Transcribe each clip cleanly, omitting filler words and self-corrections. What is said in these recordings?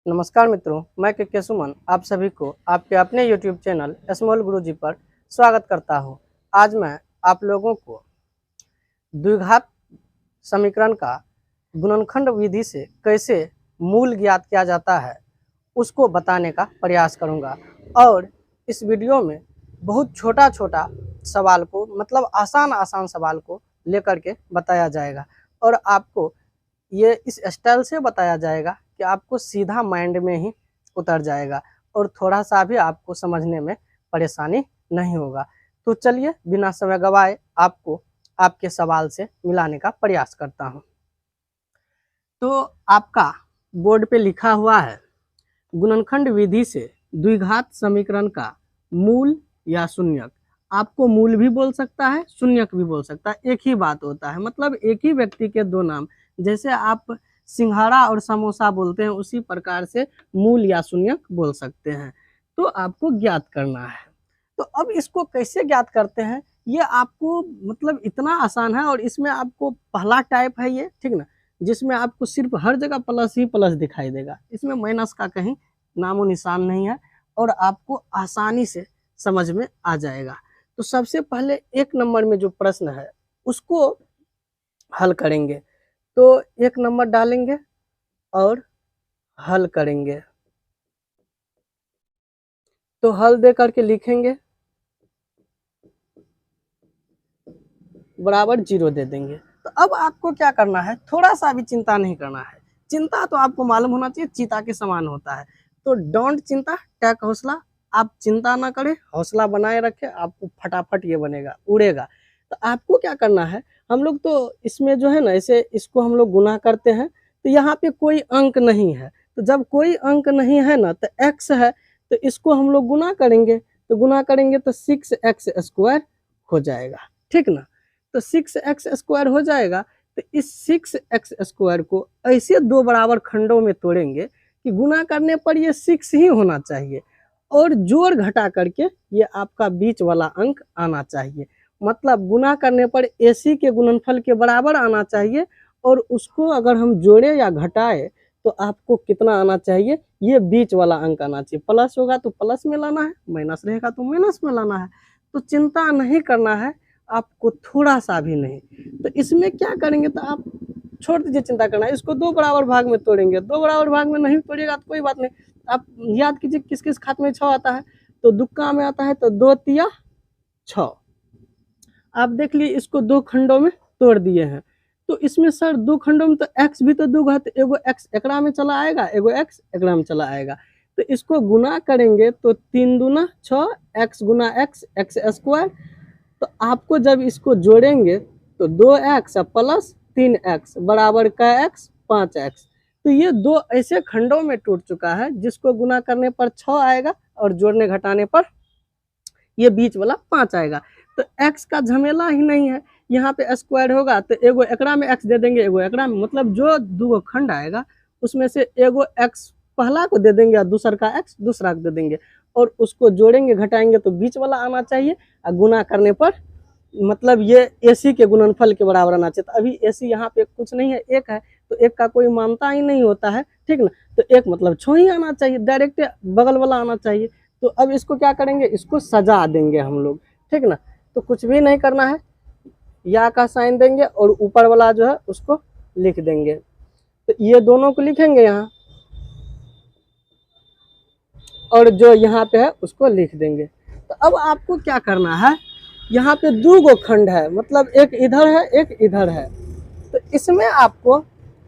नमस्कार मित्रों, मैं के सुमन आप सभी को आपके अपने YouTube चैनल स्मॉल गुरुजी पर स्वागत करता हूं। आज मैं आप लोगों को द्विघात समीकरण का गुणनखंड विधि से कैसे मूल ज्ञात किया जाता है उसको बताने का प्रयास करूंगा। और इस वीडियो में बहुत छोटा छोटा सवाल को मतलब आसान सवाल को लेकर के बताया जाएगा और आपको ये इस स्टाइल से बताया जाएगा कि आपको सीधा माइंड में ही उतर जाएगा और थोड़ा सा भी आपको समझने में परेशानी नहीं होगा। तो चलिए बिना समय गवाए आपको आपके सवाल से मिलाने का प्रयास करता हूं। तो आपका बोर्ड पे लिखा हुआ है गुणनखंड विधि से द्विघात समीकरण का मूल या शून्यक। आपको मूल भी बोल सकता है, शून्यक भी बोल सकता है, एक ही बात होता है। मतलब एक ही व्यक्ति के दो नाम, जैसे आप सिंघाड़ा और समोसा बोलते हैं उसी प्रकार से मूल या शून्यक बोल सकते हैं। तो आपको ज्ञात करना है। तो अब इसको कैसे ज्ञात करते हैं ये आपको मतलब इतना आसान है। और इसमें आपको पहला टाइप है ये, ठीक ना, जिसमें आपको सिर्फ हर जगह प्लस ही प्लस दिखाई देगा। इसमें माइनस का कहीं नामो निशान नहीं है और आपको आसानी से समझ में आ जाएगा। तो सबसे पहले एक नंबर में जो प्रश्न है उसको हल करेंगे। तो एक नंबर डालेंगे और हल करेंगे। तो हल दे करके लिखेंगे बराबर 0 दे देंगे। तो अब आपको क्या करना है, थोड़ा सा भी चिंता नहीं करना है। चिंता तो आपको मालूम होना चाहिए चीता के समान होता है। तो डोंट चिंता टेक हौसला। आप चिंता ना करें, हौसला बनाए रखें, आपको फटाफट ये बनेगा, उड़ेगा। तो आपको क्या करना है, हम लोग तो इसमें जो है ना ऐसे इसको हम लोग गुना करते हैं। तो यहाँ पे कोई अंक नहीं है। तो जब कोई अंक नहीं है ना तो x है, तो इसको हम लोग गुना करेंगे। तो गुना करेंगे तो 6x² हो जाएगा, ठीक ना। तो 6x² हो जाएगा। तो इस 6x² को ऐसे दो बराबर खंडों में तोड़ेंगे कि गुना करने पर ये 6 ही होना चाहिए और जोड़ घटा करके ये आपका बीच वाला अंक आना चाहिए। मतलब गुना करने पर AC के गुणनफल के बराबर आना चाहिए और उसको अगर हम जोड़े या घटाए तो आपको कितना आना चाहिए, ये बीच वाला अंक आना चाहिए। प्लस होगा तो प्लस में लाना है, माइनस रहेगा तो माइनस में लाना है। तो चिंता नहीं करना है आपको, थोड़ा सा भी नहीं। तो इसमें क्या करेंगे, तो आप छोड़ दीजिए चिंता करना। इसको दो बराबर भाग में तोड़ेंगे। दो बराबर भाग में नहीं तोड़िएगा तो कोई बात नहीं। आप याद कीजिए किस किस खाते में 6 आता है, तो दुक्का में आता है तो 2 तिया 6। आप देख लिए इसको दो खंडों में तोड़ दिए हैं। तो इसमें सर दो खंडों में तो x भी तो दो है, तो एगो x एकड़ा में चला आएगा, एगो x एकड़ा में चला आएगा। तो इसको गुना करेंगे तो 3 दूना 6, x गुना x x²। तो आपको जब इसको जोड़ेंगे तो 2x प्लस 3x बराबर का x 5x। तो ये दो ऐसे खंडों में टूट चुका है जिसको गुना करने पर 6 आएगा और जोड़ने घटाने पर ये बीच वाला 5 आएगा। तो x का झमेला ही नहीं है। यहाँ पे स्क्वायर होगा तो एगो एकड़ा में x दे देंगे, एगो एकड़ा में, मतलब जो दो खंड आएगा उसमें से एगो x पहला को दे देंगे और दूसरा का x दूसरा को दे देंगे और उसको जोड़ेंगे घटाएंगे तो बीच वाला आना चाहिए और गुना करने पर मतलब ये AC के गुणनफल के बराबर आना चाहिए। तो अभी AC यहाँ पे कुछ नहीं है, एक है, तो एक का कोई मानता ही नहीं होता है, ठीक ना। तो एक मतलब 6 ही आना चाहिए, डायरेक्ट बगल वाला आना चाहिए। तो अब इसको क्या करेंगे, इसको सजा देंगे हम लोग, ठीक ना। तो कुछ भी नहीं करना है, या का साइन देंगे और ऊपर वाला जो है उसको लिख देंगे। तो ये दोनों को लिखेंगे यहाँ और जो यहाँ पे है उसको लिख देंगे। तो अब आपको क्या करना है, यहाँ पे दो गो खंड है, मतलब एक इधर है एक इधर है। तो इसमें आपको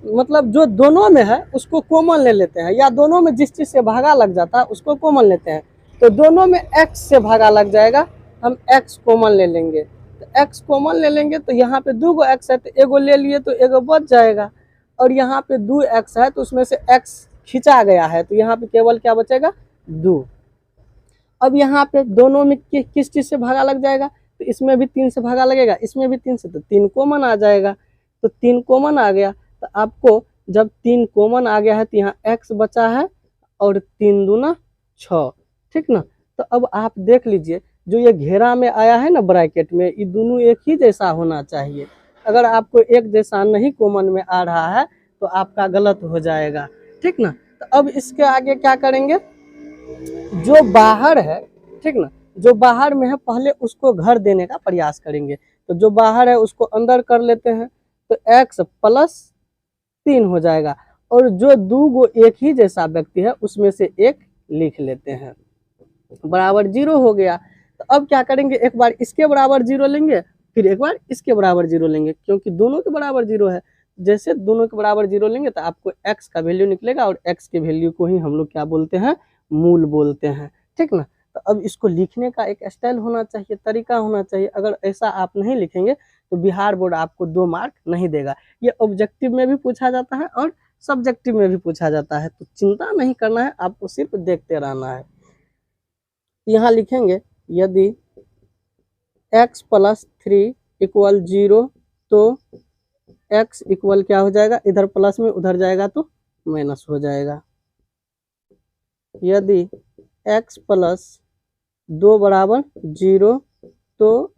मतलब जो दोनों में है उसको कॉमन ले लेते हैं, या दोनों में जिस चीज़ से भागा लग जाता है उसको कॉमन लेते हैं। तो दोनों में x से भागा लग जाएगा, हम x कॉमन ले लेंगे। तो x कॉमन ले लेंगे तो यहाँ पे दो गो x है, तो एगो ले लिए तो एगो बच जाएगा। और यहाँ पे 2x है तो उसमें से x खिंचा गया है, तो यहाँ पे केवल क्या बचेगा, 2। अब यहाँ पे दोनों में किस चीज़ से भागा लग जाएगा, तो इसमें भी 3 से भागा लगेगा, इसमें भी 3 से, तो 3 कॉमन आ जाएगा। तो 3 कॉमन आ गया। तो आपको जब 3 कॉमन आ गया है तो यहाँ x बचा है और 3 दूना 6, ठीक ना। तो अब आप देख लीजिए जो ये घेरा में आया है ना ब्रैकेट में, ये दोनों एक ही जैसा होना चाहिए। अगर आपको एक जैसा नहीं कॉमन में आ रहा है तो आपका गलत हो जाएगा, ठीक ना। तो तो अब इसके आगे क्या करेंगे, जो बाहर है, ठीक ना, जो बाहर में है पहले उसको घर देने का प्रयास करेंगे। तो जो बाहर है उसको अंदर कर लेते हैं, तो x प्लस 3 हो जाएगा, और जो दो गो एक ही जैसा व्यक्ति है उसमें से एक लिख लेते हैं, बराबर 0 हो गया। तो अब क्या करेंगे, एक बार इसके बराबर 0 लेंगे, फिर एक बार इसके बराबर 0 लेंगे, क्योंकि दोनों के बराबर 0 है। जैसे दोनों के बराबर 0 लेंगे तो आपको x का वैल्यू निकलेगा, और x के वैल्यू को ही हम लोग क्या बोलते हैं, मूल बोलते हैं, ठीक ना। तो अब इसको लिखने का एक स्टाइल होना चाहिए, तरीका होना चाहिए। अगर ऐसा आप नहीं लिखेंगे तो बिहार बोर्ड आपको 2 मार्क नहीं देगा। ये ऑब्जेक्टिव में भी पूछा जाता है और सब्जेक्टिव में भी पूछा जाता है, तो चिंता नहीं करना है, आपको सिर्फ देखते रहना है। यहाँ लिखेंगे यदि x प्लस 3 इक्वल 0, तो x इक्वल क्या हो जाएगा, इधर प्लस में उधर जाएगा तो माइनस हो जाएगा। यदि x प्लस 2 बराबर 0, तो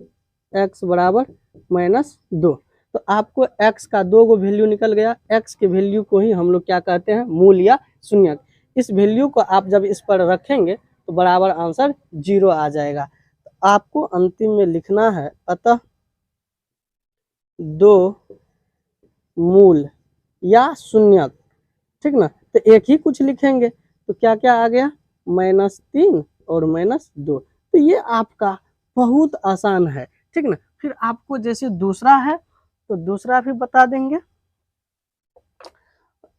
x बराबर -2। तो आपको x का 2 गो वैल्यू निकल गया। x के वैल्यू को ही हम लोग क्या कहते हैं, मूल या शून्यक। इस वैल्यू को आप जब इस पर रखेंगे तो बराबर आंसर 0 आ जाएगा। तो आपको अंतिम में लिखना है, अतः 2 मूल या शून्यक, ठीक ना। तो एक ही कुछ लिखेंगे, तो क्या क्या आ गया, -3 और -2। तो ये आपका बहुत आसान है, ठीक ना। फिर आपको जैसे दूसरा है तो दूसरा भी बता देंगे।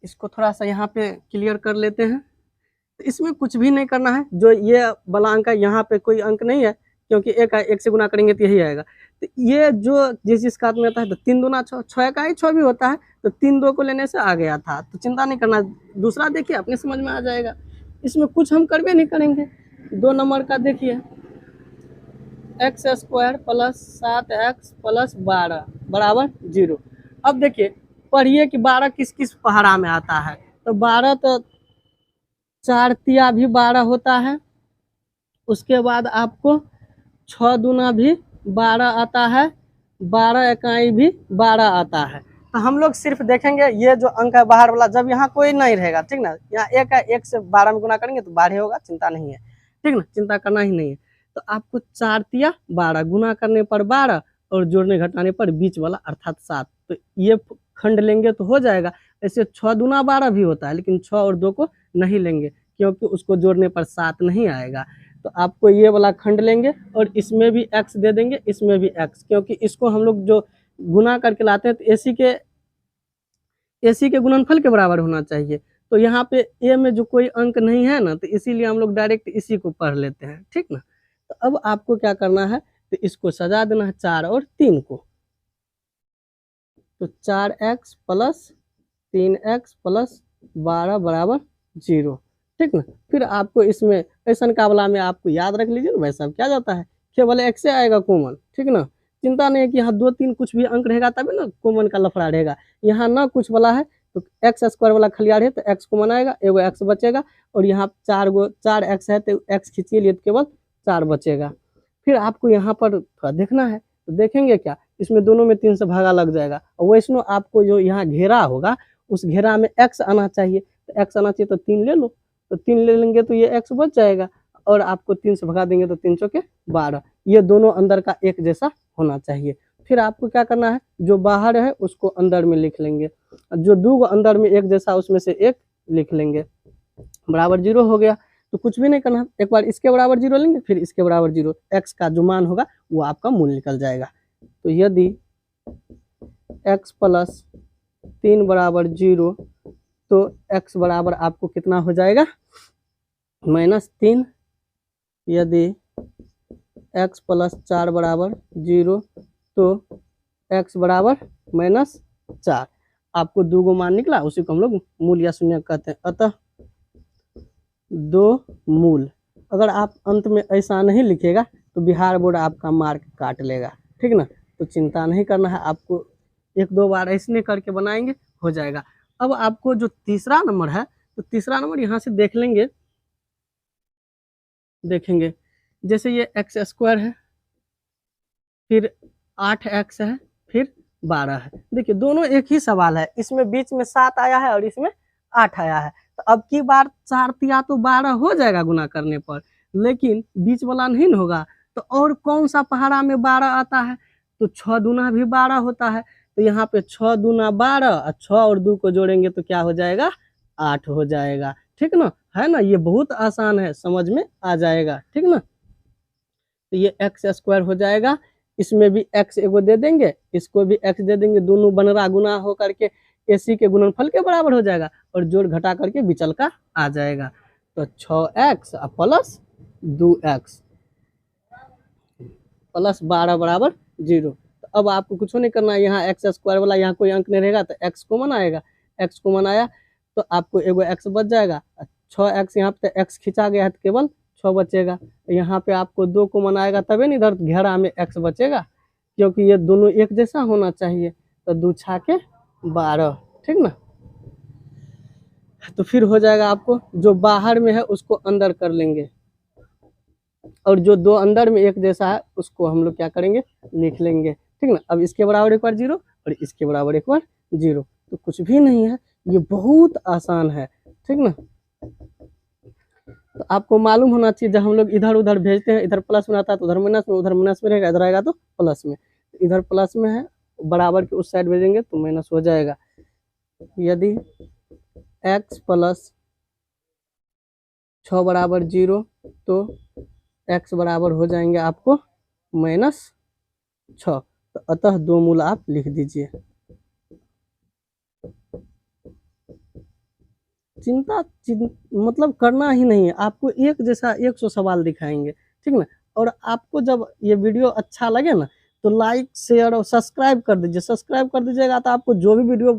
इसको थोड़ा सा यहाँ पे क्लियर कर लेते हैं। तो इसमें कुछ भी नहीं करना है, जो ये वाला अंक है यहाँ पे कोई अंक नहीं है, क्योंकि एक से गुना करेंगे तो यही आएगा। तो ये जो जिस खात में आता है तो 3 दूना 6, 6 का ही 6 भी होता है, तो 3 2 को लेने से आ गया था, तो चिंता नहीं करना। दूसरा देखिए अपने समझ में आ जाएगा, इसमें कुछ हम करवे नहीं करेंगे। 2 नंबर का देखिए, x² प्लस 7x प्लस 12 बराबर 0। अब देखिए पढ़िए कि 12 किस किस पहाड़ा में आता है, तो 12 तो 4 तिया भी 12 होता है। उसके बाद आपको 6 दूना भी 12 आता है, 12 इकाई भी 12 आता है। तो हम लोग सिर्फ देखेंगे ये जो अंक है बाहर वाला, जब यहाँ कोई नहीं रहेगा, ठीक ना, यहाँ एक है, 1 से 12 में गुना करेंगे तो 12 होगा, चिंता नहीं है, ठीक ना, चिंता करना ही नहीं है। तो आपको 4 तिया 12 गुना करने पर 12 और जोड़ने घटाने पर बीच वाला अर्थात 7, तो ये खंड लेंगे तो हो जाएगा। ऐसे 6 दूना 12 भी होता है, लेकिन 6 और 2 को नहीं लेंगे, क्योंकि उसको जोड़ने पर 7 नहीं आएगा। तो आपको ये वाला खंड लेंगे और इसमें भी x दे देंगे, इसमें भी x, क्योंकि इसको हम लोग जो गुना करके लाते हैं तो AC के गुणनफल के बराबर होना चाहिए। तो यहाँ पे a में जो कोई अंक नहीं है ना, तो इसीलिए हम लोग डायरेक्ट इसी को पढ़ लेते हैं, ठीक ना। तो अब आपको क्या करना है, तो इसको सजा देना है 4 और 3 को। तो 4x प्लस 3x प्लस 12 बराबर 0, ठीक ना। फिर आपको इसमें ऐसा काबला में आपको याद रख लीजिए ना, वैसा क्या जाता है, केवल x से आएगा कॉमन, ठीक ना। चिंता नहीं है कि यहाँ 2 3 कुछ भी अंक रहेगा तभी ना कॉमन का लफड़ा रहेगा। यहाँ ना कुछ वाला है तो x² वाला खलियार है तो x कॉमन आएगा, एगो x बचेगा, और यहाँ 4x है तो x खींचिए लिए तो केवल 4 बचेगा। फिर आपको यहाँ पर थोड़ा देखना है, तो देखेंगे क्या, इसमें दोनों में 3 से भागा लग जाएगा, और वैष्णो आपको जो यहाँ घेरा होगा उस घेरा में x आना चाहिए, तो x आना चाहिए तो 3 ले लो, तो 3 ले लेंगे तो ये x बच जाएगा, और आपको 3 से भगा देंगे तो 3 चौके 12। ये दोनों अंदर का एक जैसा होना चाहिए। फिर आपको क्या करना है, जो बाहर है उसको अंदर में लिख लेंगे, जो 2 अंदर में एक जैसा उसमें से एक लिख लेंगे, बराबर 0 हो गया। तो कुछ भी नहीं करना, एक बार इसके बराबर 0 लेंगे, फिर इसके बराबर 0, x का जो मान होगा वो आपका मूल निकल जाएगा। तो यदि x प्लस 3 बराबर 0, तो x बराबर आपको कितना हो जाएगा, -3। यदि x प्लस 4 बराबर 0, तो x बराबर -4। आपको 2 गो मान निकला, उसी को हम लोग मूल या शून्य कहते हैं। अतः 2 मूल। अगर आप अंत में ऐसा नहीं लिखेगा तो बिहार बोर्ड आपका मार्क काट लेगा, ठीक ना। तो चिंता नहीं करना है, आपको 1-2 बार ऐसे करके बनाएंगे, हो जाएगा। अब आपको जो तीसरा नंबर है, तो तीसरा नंबर यहाँ से देख लेंगे, देखेंगे जैसे ये x² है, फिर 8x है, फिर 12 है। देखिए दोनों एक ही सवाल है, इसमें बीच में 7 आया है और इसमें 8 आया है। तो अब की बार 4 तिया तो 12 हो जाएगा गुना करने पर, लेकिन बीच वाला नहीं न होगा। तो और कौन सा पहाड़ा में 12 आता है? तो 6 दूना भी 12 होता है। तो यहाँ पे 6 दूना 12 और 6 और 2 को जोड़ेंगे तो क्या हो जाएगा? 8 हो जाएगा। ठीक ना, है ना, ये बहुत आसान है, समझ में आ जाएगा। ठीक ना, तो ये एक्स स्क्वायर हो जाएगा। इसमें भी एक्स एगो दे देंगे, इसको भी एक्स दे देंगे, दोनों बनरा गुना हो करके एसी के गुणनफल के बराबर हो जाएगा और जोड़ घटा करके विचल का आ जाएगा। तो 6x प्लस 2x प्लस 12 बराबर 0। तो अब आपको कुछ नहीं करना है, यहाँ एक्स स्क्वायर वाला यहाँ कोई अंक नहीं रहेगा तो एक्स कॉमन आएगा। एक्स कॉमन आया तो आपको एगो एक्स बच जाएगा। 6x यहाँ पे एक्स खिंचा गया है तो केवल 6 बचेगा। यहाँ पे आपको 2 कॉमन आएगा तभी नहीं इधर घेरा में एक्स बचेगा, क्योंकि ये दोनों एक जैसा होना चाहिए। तो 2 छाके 12। ठीक ना, तो फिर हो जाएगा आपको जो बाहर में है उसको अंदर कर लेंगे और जो दो अंदर में एक जैसा है उसको हम लोग क्या करेंगे? लिख लेंगे। ठीक ना, अब इसके बराबर एक बार 0 और इसके बराबर एक बार 0, तो कुछ भी नहीं है, ये बहुत आसान है। ठीक ना, तो आपको मालूम होना चाहिए जब हम लोग इधर उधर भेजते हैं, इधर प्लस में आता है तो उधर माइनस में, उधर माइनस में रहेगा, इधर आएगा तो प्लस में। इधर प्लस में है, बराबर के उस साइड भेजेंगे तो माइनस हो जाएगा। यदि x प्लस 6 बराबर 0 तो x बराबर हो जाएंगे आपको -6। तो अतः 2 मूल आप लिख दीजिए। चिंता मतलब करना ही नहीं है, आपको एक जैसा 100 सवाल दिखाएंगे। ठीक ना, और आपको जब ये वीडियो अच्छा लगे ना तो लाइक शेयर और सब्सक्राइब कर दीजिए। सब्सक्राइब कर दीजिएगा तो आपको जो भी वीडियो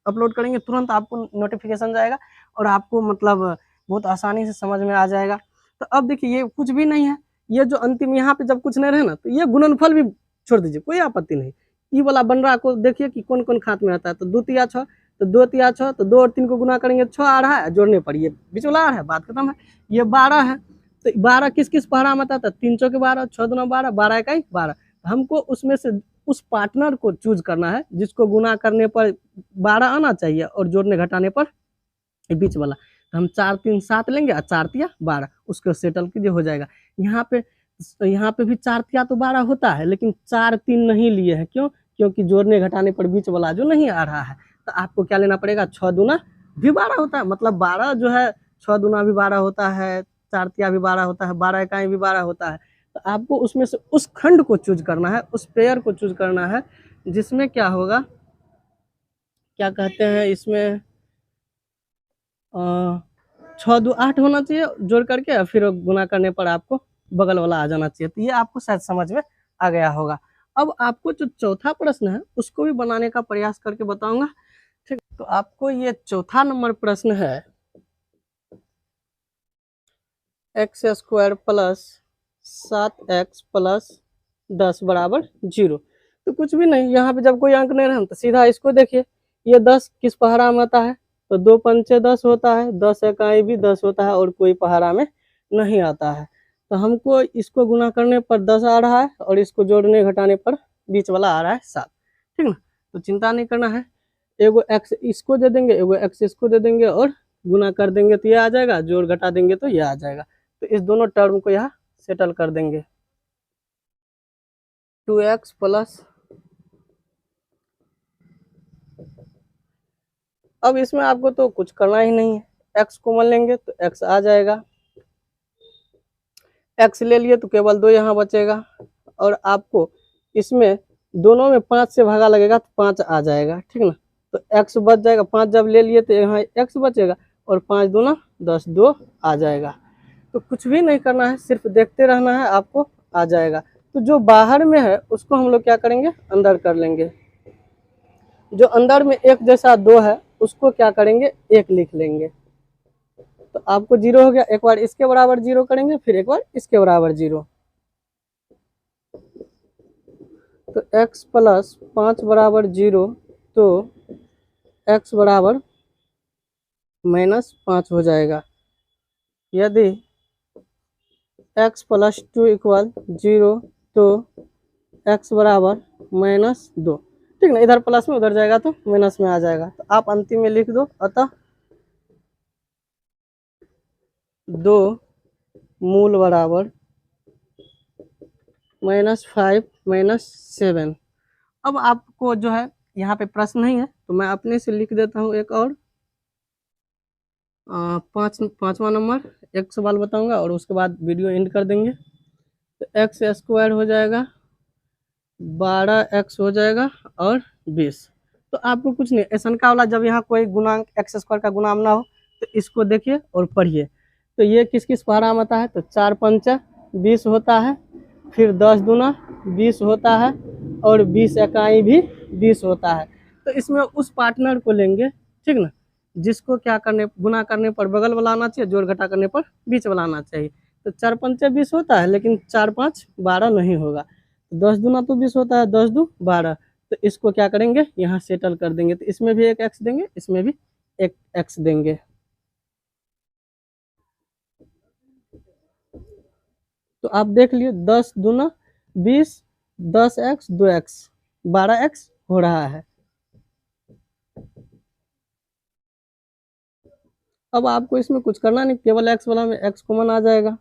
अपलोड करेंगे तुरंत आपको नोटिफिकेशन जाएगा और आपको मतलब बहुत आसानी से समझ में आ जाएगा। तो अब देखिए ये कुछ भी नहीं है, ये जो अंतिम यहाँ पे जब कुछ नहीं रहे ना तो ये गुणनफल भी छोड़ दीजिए, कोई आपत्ति नहीं। ई वाला बन रहा को देखिए कि कौन कौन खात में आता है। तो 2 तिया 6, तो 2 तिया 6, तो 2 और 3 को गुना करेंगे 6 आ रहा है, जोड़ने पर ये बीच वाला आ रहा है, बात खत्म है। ये 12 है, तो 12 किस किस पहाड़ा में आता है? 3 चौके 12, 6 दूना 12, 12 इकाई 12। हमको उसमें से उस पार्टनर को चूज करना है जिसको गुना करने पर 12 आना चाहिए और जोड़ने घटाने पर बीच वाला। तो हम 4 3 7 लेंगे और 4 तिया 12, उसको सेटल कीजिए, हो जाएगा। यहाँ पे भी 4 तिया तो 12 होता है, लेकिन 4 3 नहीं लिए हैं, क्यों? क्योंकि जोड़ने घटाने पर बीच वाला जो नहीं आ रहा है। तो आपको क्या लेना पड़ेगा? 6 दूना भी 12 होता है, मतलब 12 जो है 6 दूना भी 12 होता है, 4 तिया भी 12 होता है, 12 इकाई भी 12 होता है। तो आपको उसमें से उस खंड को चूज करना है, उस पेयर को चूज करना है जिसमें क्या होगा, क्या कहते हैं इसमें 6 2 8 होना चाहिए, जोड़ करके फिर गुना करने पर आपको बगल वाला आ जाना चाहिए। तो ये आपको शायद समझ में आ गया होगा। अब आपको जो चौथा प्रश्न है उसको भी बनाने का प्रयास करके बताऊंगा। ठीक, तो आपको ये चौथा नंबर प्रश्न है x square plus 7x plus 10 बराबर 0। तो कुछ भी नहीं, यहाँ पे जब कोई अंक नहीं रहा तो सीधा इसको देखिए, ये 10 किस पहाड़ा में आता है? तो 2 पंचे 10 होता है, 10 इकाई भी 10 होता है और कोई पहाड़ा में नहीं आता है। तो हमको इसको गुना करने पर 10 आ रहा है और इसको जोड़ने घटाने पर बीच वाला आ रहा है 7। ठीक ना, तो चिंता नहीं करना है, एगो एक्स इसको दे देंगे, एगो एक्स इसको दे देंगे और गुना कर देंगे तो ये आ जाएगा, जोड़ घटा देंगे तो ये आ जाएगा। तो इस दोनों टर्म को यहाँ सेटल कर देंगे। 2x प्लस, अब इसमें आपको तो कुछ करना ही नहीं है, x कॉमन लेंगे तो x आ जाएगा, x ले लिए तो केवल 2 यहाँ बचेगा और आपको इसमें दोनों में 5 से भागा लगेगा तो 5 आ जाएगा। ठीक ना, तो x बच जाएगा, 5 जब ले लिए तो यहाँ x बचेगा और 5 दूना 10, 2 आ जाएगा। तो कुछ भी नहीं करना है, सिर्फ देखते रहना है, आपको आ जाएगा। तो जो बाहर में है उसको हम लोग क्या करेंगे? अंदर कर लेंगे। जो अंदर में एक जैसा 2 है उसको क्या करेंगे? 1 लिख लेंगे। तो आपको 0 हो गया, एक बार इसके बराबर 0 करेंगे, फिर एक बार इसके बराबर 0। तो x प्लस 5 बराबर 0, तो x बराबर -5 हो जाएगा। यदि x प्लस 2 इक्वल 0 तो x बराबर -2। ठीक ना, इधर प्लस में उधर जाएगा तो माइनस में आ जाएगा। तो आप अंतिम में लिख दो, अतः 2 मूल बराबर -5 -7। अब आपको जो है यहाँ पे प्रश्न नहीं है तो मैं अपने से लिख देता हूँ एक और पाँचवा नंबर एक सवाल बताऊंगा और उसके बाद वीडियो एंड कर देंगे। तो एक्स स्क्वायर हो जाएगा 12x हो जाएगा और 20। तो आपको कुछ नहीं, ऐसा वाला जब यहाँ कोई गुणांक एक्स स्क्वायर का गुणांक ना हो तो इसको देखिए और पढ़िए। तो ये किस किस पारा में आता है, तो 4 पंचा 20 होता है, फिर 10 दूना 20 होता है और 20 इकाई भी 20 होता है। तो इसमें उस पार्टनर को लेंगे, ठीक ना, जिसको क्या करने, गुना करने पर बगल वाला आना चाहिए, जोड़ घटा करने पर बीच वाला आना चाहिए। तो 4 पंचा 20 होता है, लेकिन 4 5 12 नहीं होगा। 10 दूना तो 20 होता है, 10 दू 12। तो इसको क्या करेंगे, यहाँ सेटल कर देंगे। तो इसमें भी एक एक्स देंगे, इसमें भी एक एक्स देंगे। तो आप देख लिए 10 दूना 20, 10x 2x 12x हो रहा है। अब आपको इसमें कुछ करना नहीं, केवल एक्स वाला में एक्स कॉमन आ जाएगा।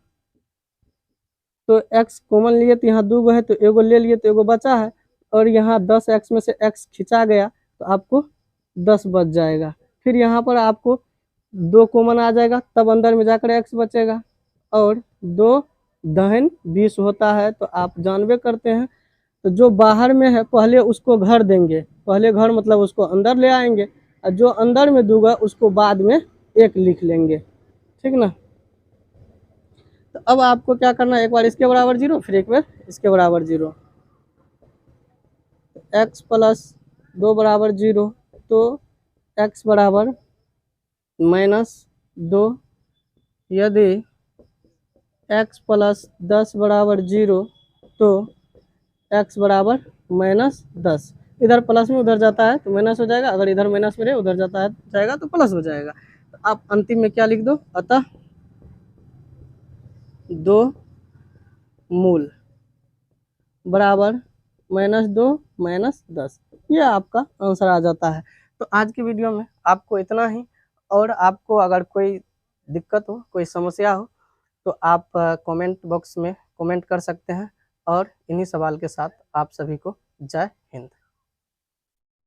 तो एक्स कॉमन लिए तो यहाँ 2 है, तो एगो ले लिए तो एगो बचा है, और यहाँ 10x में से x खिंचा गया तो आपको 10 बच जाएगा। फिर यहाँ पर आपको 2 कॉमन आ जाएगा, तब अंदर में जाकर x बचेगा, और 2 दहन 20 होता है। तो आप जानबे करते हैं, तो जो बाहर में है पहले उसको घर देंगे, पहले घर मतलब उसको अंदर ले आएंगे, और जो अंदर में दूंगा उसको बाद में एक लिख लेंगे, ठीक ना। तो अब आपको क्या करना है, एक बार इसके बराबर 0, फिर एक बार इसके बराबर 0। x प्लस 2 बराबर 0, तो x बराबर -2। यदि x प्लस 10 बराबर 0, तो x बराबर -10। इधर प्लस में उधर जाता है तो माइनस हो जाएगा, अगर इधर माइनस में रहे उधर जाता है जाएगा तो प्लस हो जाएगा। तो आप अंतिम में क्या लिख दो, अतः 2 मूल बराबर -2 -10, ये आपका आंसर आ जाता है। तो आज की वीडियो में आपको इतना ही, और आपको अगर कोई दिक्कत हो, कोई समस्या हो, तो आप कमेंट बॉक्स में कमेंट कर सकते हैं। और इन्हीं सवाल के साथ आप सभी को जय हिंद।